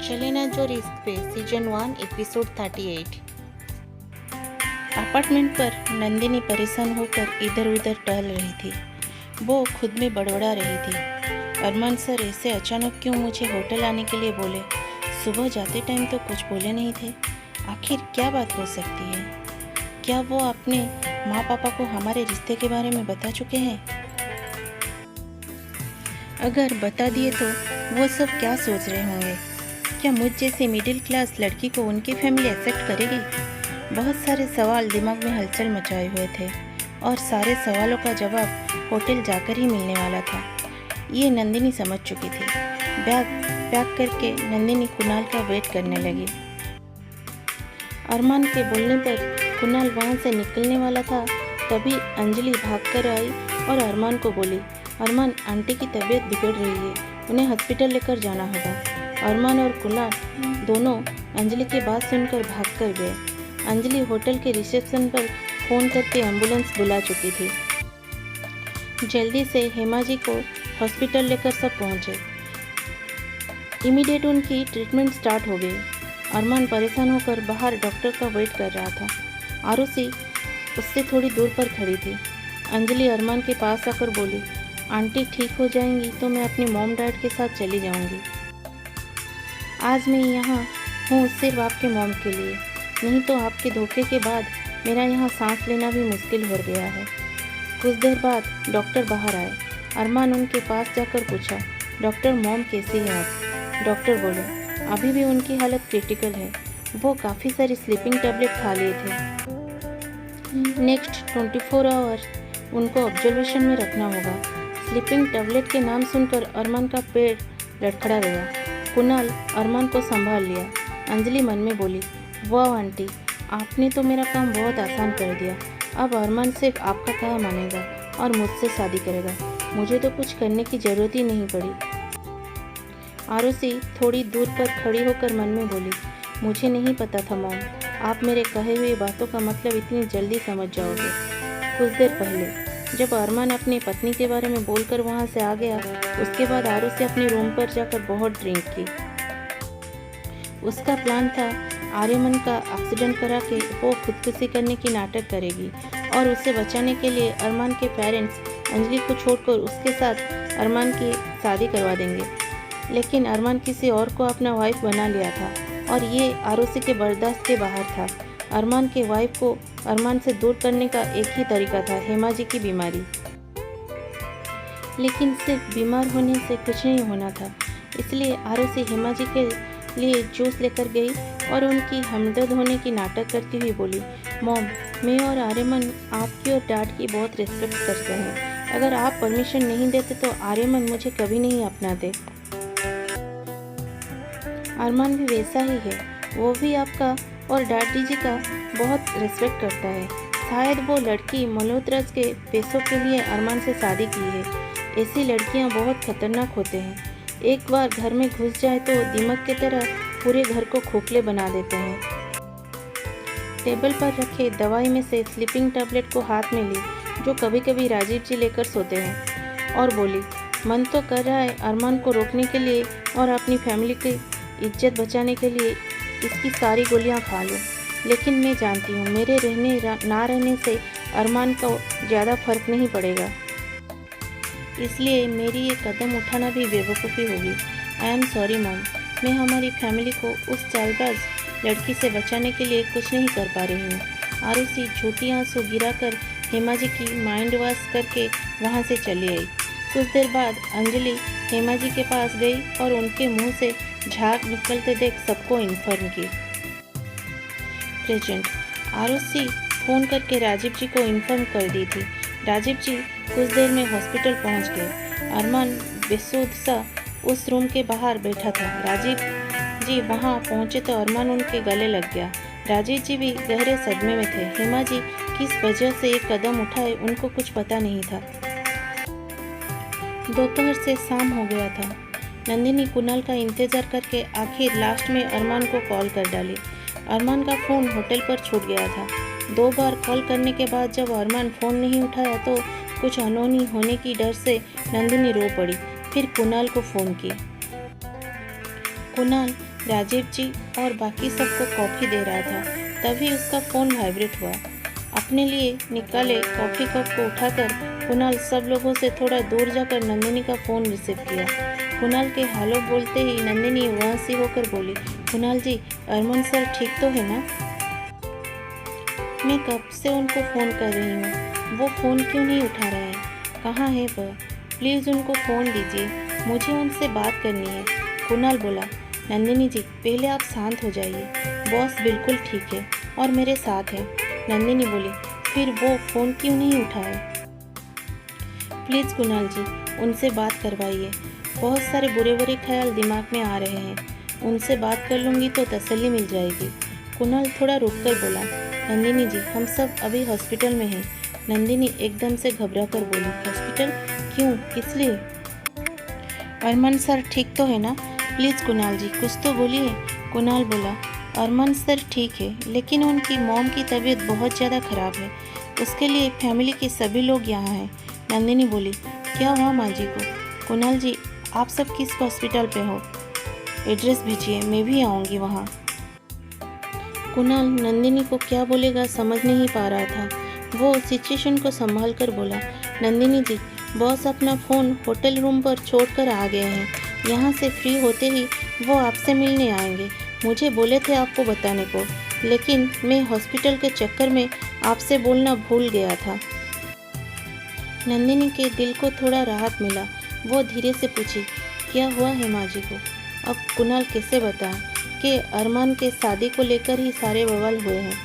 चले ना जो रिस्क पे सीजन 1 एपिसोड 38। अपार्टमेंट पर नंदिनी परेशान होकर इधर उधर टहल रही थी। वो खुद में बड़बड़ा रही थी, अरमान सर ऐसे अचानक क्यों मुझे होटल आने के लिए बोले? सुबह जाते टाइम तो कुछ बोले नहीं थे। आखिर क्या बात हो सकती है? क्या वो अपने माँ पापा को हमारे रिश्ते के बारे में बता चुके हैं? अगर बता दिए तो वो सब क्या सोच रहे होंगे? क्या मुझ जैसी मिडिल क्लास लड़की को उनकी फैमिली एक्सेप्ट करेगी? बहुत सारे सवाल दिमाग में हलचल मचाए हुए थे और सारे सवालों का जवाब होटल जाकर ही मिलने वाला था। ये नंदिनी समझ चुकी थी। बैग पैक करके नंदिनी कुणाल का वेट करने लगी। अरमान के बोलने पर कुणाल वहाँ से निकलने वाला था, तभी अंजलि भागकर आई और अरमान को बोली, अरमान आंटी की तबीयत बिगड़ रही है, उन्हें हॉस्पिटल लेकर जाना होगा। अरमान और कुणाल दोनों अंजलि की बात सुनकर भागकर गए। अंजलि होटल के रिसेप्शन पर फ़ोन करके एम्बुलेंस बुला चुकी थी। जल्दी से हेमा जी को हॉस्पिटल लेकर सब पहुंचे। इमीडिएट उनकी ट्रीटमेंट स्टार्ट हो गई। अरमान परेशान होकर बाहर डॉक्टर का वेट कर रहा था। आरुषि उससे थोड़ी दूर पर खड़ी थी। अंजलि अरमान के पास आकर बोली, आंटी ठीक हो जाएंगी तो मैं अपनी मॉम डैड के साथ चली जाऊंगी। आज मैं यहाँ हूँ सिर्फ आपके मॉम के लिए, नहीं तो आपके धोखे के बाद मेरा यहाँ सांस लेना भी मुश्किल हो गया है। कुछ देर बाद डॉक्टर बाहर आए। अरमान उनके पास जाकर पूछा, डॉक्टर मॉम कैसी है आप? डॉक्टर बोले, अभी भी उनकी हालत क्रिटिकल है, वो काफ़ी सारी स्लीपिंग टैबलेट खा लिए थे। नेक्स्ट 24 आवर उनको ऑब्जर्वेशन में रखना होगा। स्लीपिंग टैबलेट के नाम सुनकर अरमान का पेट लड़खड़ा गया। कुणाल अरमान को संभाल लिया। अंजलि मन में बोली, वाह आंटी, आपने तो मेरा काम बहुत आसान कर दिया। अब अरमान सिर्फ आपका कहा मानेगा और मुझसे शादी करेगा। मुझे तो कुछ करने की ज़रूरत ही नहीं पड़ी। आरुषि थोड़ी दूर पर खड़ी होकर मन में बोली, मुझे नहीं पता था मॉम, आप मेरे कहे हुए बातों का मतलब इतनी जल्दी समझ जाओगे। कुछ देर पहले जब अरमान अपनी पत्नी के बारे में बोलकर वहाँ से आ गया, उसके बाद आरुषि अपने रूम पर जाकर बहुत ड्रिंक की। उसका प्लान था आर्यमन का एक्सीडेंट करा के वो खुदकुशी करने की नाटक करेगी और उसे बचाने के लिए अरमान के पेरेंट्स अंजलि को छोड़कर उसके साथ अरमान की शादी करवा देंगे। लेकिन अरमान किसी और को अपना वाइफ बना लिया था और ये आरुषि के बर्दाश्त के बाहर था। अरमान के वाइफ को अरमान से दूर करने का एक ही तरीका था, हेमा जी की बीमारी। लेकिन सिर्फ बीमार होने से कुछ नहीं होना था, इसलिए आरुषि हेमा जी के लिए जूस लेकर गई और उनकी हमदर्द होने की नाटक करती हुई बोली, मॉम, मैं और आर्यमन आपकी और डैड की बहुत रिस्पेक्ट करते हैं। अगर आप परमिशन नहीं देते तो आर्यमन मुझे कभी नहीं अपनाते। अरमान भी वैसा ही है, वो भी आपका और डैडी जी का बहुत रिस्पेक्ट करता है। शायद वो लड़की मल्होत्रा के पैसों के लिए अरमान से शादी की है। ऐसी लड़कियां बहुत खतरनाक होते हैं, एक बार घर में घुस जाए तो दीमक की तरह पूरे घर को खोखले बना देते हैं। टेबल पर रखे दवाई में से स्लीपिंग टैबलेट को हाथ में ली, जो कभी कभी राजीव जी लेकर सोते हैं, और बोली, मन तो कर रहा है अरमान को रोकने के लिए और अपनी फैमिली की इज्जत बचाने के लिए इसकी सारी गोलियां खा लूं, लेकिन मैं जानती हूँ मेरे रहने ना रहने से अरमान को ज़्यादा फर्क नहीं पड़ेगा, इसलिए मेरी ये कदम उठाना भी बेवकूफ़ी होगी। आई एम सॉरी मॉम, मैं हमारी फैमिली को उस चालबाज लड़की से बचाने के लिए कुछ नहीं कर पा रही हूँ। आरुषि झूठी आंसू गिराकर हेमा जी की माइंड वॉश करके वहाँ से चली आई। कुछ देर बाद अंजलि हेमा जी के पास गई और उनके मुंह से झाग निकलते देख सबको इन्फॉर्म की। प्रेजेंट आरुषि फ़ोन करके राजीव जी को इन्फॉर्म कर दी थी। राजीव जी कुछ देर में हॉस्पिटल पहुंच गए। अरमान बेसुध सा उस रूम के बाहर बैठा था। राजीव जी वहां पहुंचे तो अरमान उनके गले लग गया। राजीव जी भी गहरे सदमे में थे। हेमा जी किस वजह से एक कदम उठाए उनको कुछ पता नहीं था। दोपहर से शाम हो गया था। नंदिनी कुणाल का इंतज़ार करके आखिर लास्ट में अरमान को कॉल कर डाली। अरमान का फ़ोन होटल पर छूट गया था। 2 बार कॉल करने के बाद जब अरमान फ़ोन नहीं उठाया तो कुछ अनहोनी होने की डर से नंदिनी रो पड़ी। फिर कुणाल को फ़ोन किया। कुणाल राजीव जी और बाकी सबको कॉफ़ी दे रहा था, तभी उसका फ़ोन वाइब्रेट हुआ। अपने लिए निकाले कॉफ़ी कप को उठाकर कुणाल सब लोगों से थोड़ा दूर जाकर नंदिनी का फ़ोन रिसीव किया। कुणाल के हेलो बोलते ही नंदिनी वहाँ सी होकर बोली, कुणाल जी, अरमान सर ठीक तो है ना? मैं कब से उनको फ़ोन कर रही हूँ, वो फ़ोन क्यों नहीं उठा रहा है? कहाँ है वह? प्लीज़ उनको फ़ोन दीजिए, मुझे उनसे बात करनी है। कुणाल बोला, नंदिनी जी पहले आप शांत हो जाइए, बॉस बिल्कुल ठीक है और मेरे साथ है। नंदिनी बोली, फिर वो फ़ोन क्यों नहीं उठाए? प्लीज़ कुणाल जी उनसे बात करवाइए, बहुत सारे बुरे बुरे ख्याल दिमाग में आ रहे हैं, उनसे बात कर लूँगी तो तसल्ली मिल जाएगी। कुणाल थोड़ा रुककर बोला, नंदिनी जी हम सब अभी हॉस्पिटल में हैं। नंदिनी एकदम से घबरा कर बोली, हॉस्पिटल? क्यों, किस लिए? अरमान सर ठीक तो है ना? प्लीज़ कुणाल जी कुछ तो बोलिए। कुणाल बोला, अरमान सर ठीक है, लेकिन उनकी मॉम की तबीयत बहुत ज़्यादा ख़राब है, उसके लिए फैमिली के सभी लोग यहाँ हैं। नंदिनी बोली, क्या हुआ माँ जी को? कुणाल जी आप सब किस हॉस्पिटल पे हो? एड्रेस भेजिए, मैं भी आऊँगी वहाँ। कुणाल नंदिनी को क्या बोलेगा समझ नहीं पा रहा था। वो सिचुएशन को संभाल कर बोला, नंदिनी जी बॉस अपना फ़ोन होटल रूम पर छोड़कर आ गए हैं, यहाँ से फ्री होते ही वो आपसे मिलने आएंगे। मुझे बोले थे आपको बताने को, लेकिन मैं हॉस्पिटल के चक्कर में आपसे बोलना भूल गया था। नंदिनी के दिल को थोड़ा राहत मिला। वो धीरे से पूछी, क्या हुआ है माँ जी को? अब कुणाल कैसे बताएं कि अरमान के शादी को लेकर ही सारे बवाल हुए हैं।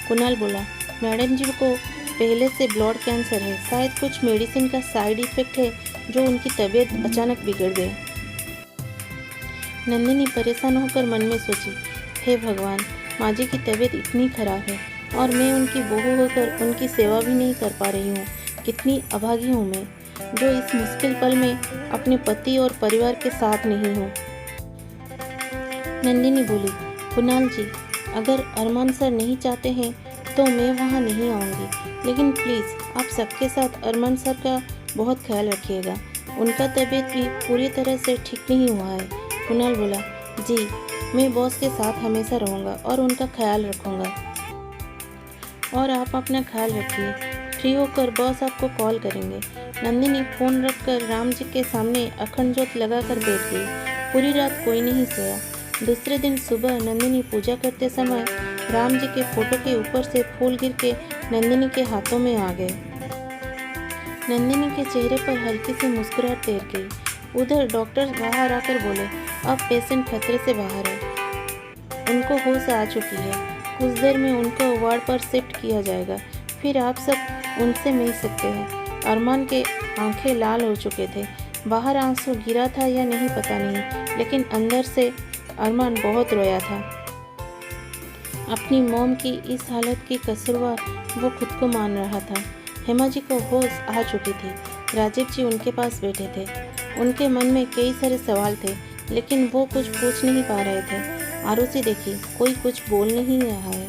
कुणाल बोला, मैडम जी को पहले से ब्लड कैंसर है, शायद कुछ मेडिसिन का साइड इफ़ेक्ट है जो उनकी तबीयत अचानक बिगड़ गई। नंदिनी परेशान होकर मन में सोची, हे भगवान, माँ जी की तबीयत इतनी खराब है और मैं उनकी बहू होकर उनकी सेवा भी नहीं कर पा रही हूँ। कितनी अभागी हूँ मैं, जो इस मुश्किल पल में अपने पति और परिवार के साथ नहीं हूँ। नंदिनी बोली, कुणाल जी अगर अरमान सर नहीं चाहते हैं तो मैं वहाँ नहीं आऊँगी, लेकिन प्लीज़ आप सबके साथ अरमान सर का बहुत ख्याल रखिएगा, उनका तबीयत भी पूरी तरह से ठीक नहीं हुआ है। कुणाल बोला, जी मैं बॉस के साथ हमेशा रहूँगा और उनका ख्याल रखूँगा, और आप अपना ख्याल रखिए। फ्री होकर बॉस आपको कॉल करेंगे। नंदिनी फ़ोन रखकर राम जी के सामने अखंड ज्योत लगाकर बैठ गई। पूरी रात कोई नहीं सोया। दूसरे दिन सुबह नंदिनी पूजा करते समय राम जी के फोटो के ऊपर से फूल गिर के नंदिनी के हाथों में आ गए। नंदिनी के चेहरे पर हल्की सी मुस्कुराहट तैर गई। उधर डॉक्टर बाहर आकर बोले, अब पेशेंट खतरे से बाहर है, उनको होश आ चुकी है, कुछ देर में उनको वार्ड पर शिफ्ट किया जाएगा, फिर आप सब उनसे मिल सकते हैं। अरमान के आंखें लाल हो चुके थे, बाहर आंसू गिरा था या नहीं पता नहीं, लेकिन अंदर से अरमान बहुत रोया था। अपनी मॉम की इस हालत की कसूरवार वो खुद को मान रहा था। हेमा जी को होश आ चुकी थी। राजीव जी उनके पास बैठे थे। उनके मन में कई सारे सवाल थे, लेकिन वो कुछ पूछ नहीं पा रहे थे। आरुषि देखी, कोई कुछ बोल नहीं रहा है,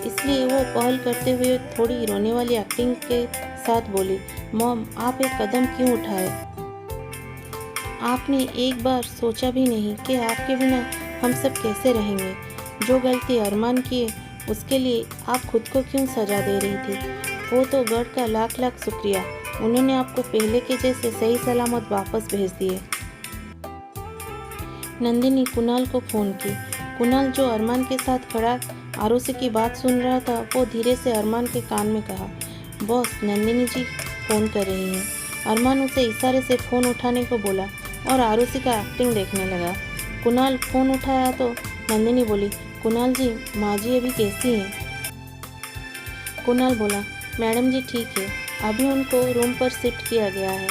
इसलिए वो पहल करते हुए थोड़ी रोने वाली एक्टिंग के साथ बोली, मॉम आप एक कदम क्यों उठाए? आपने एक बार सोचा भी नहीं कि आपके बिना हम सब कैसे रहेंगे? जो गलती अरमान किए उसके लिए आप खुद को क्यों सजा दे रही थी? वो तो गॉड का लाख लाख शुक्रिया, उन्होंने आपको पहले के जैसे सही सलामत वापस भेज दिए। नंदिनी कुणाल को फ़ोन की। कुणाल जो अरमान के साथ खड़ा आरुषि की बात सुन रहा था, वो धीरे से अरमान के कान में कहा, बॉस नंदिनी जी फ़ोन कर रही हैं। अरमान उसे इशारे से फ़ोन उठाने को बोला और आरुषि का एक्टिंग देखने लगा। कुणाल फ़ोन उठाया तो नंदिनी बोली, कुणाल जी माँ जी अभी कैसी हैं? कुणाल बोला, मैडम जी ठीक है, अभी उनको रूम पर शिफ्ट किया गया है,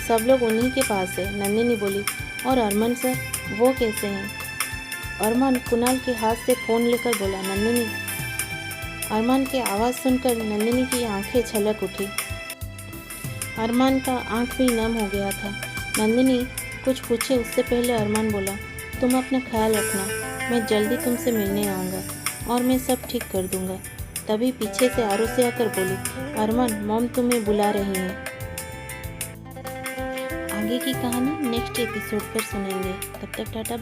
सब लोग उन्हीं के पास है। नंदिनी बोली, और अरमान सर वो कैसे हैं? अरमान कुणाल के हाथ से फ़ोन लेकर बोला, नंदिनी। अरमान की आवाज़ सुनकर नंदिनी की आंखें छलक उठी। अरमान का आंख भी नम हो गया था। नंदिनी कुछ पूछे उससे पहले अरमान बोला, तुम अपना ख्याल रखना, मैं जल्दी तुमसे मिलने आऊँगा और मैं सब ठीक कर दूँगा। तभी पीछे से आरुषि आकर बोली, अरमान मॉम तुम्हें बुला रही हैं। आगे की कहानी नेक्स्ट एपिसोड पर सुनेंगे। तब तक टाटा।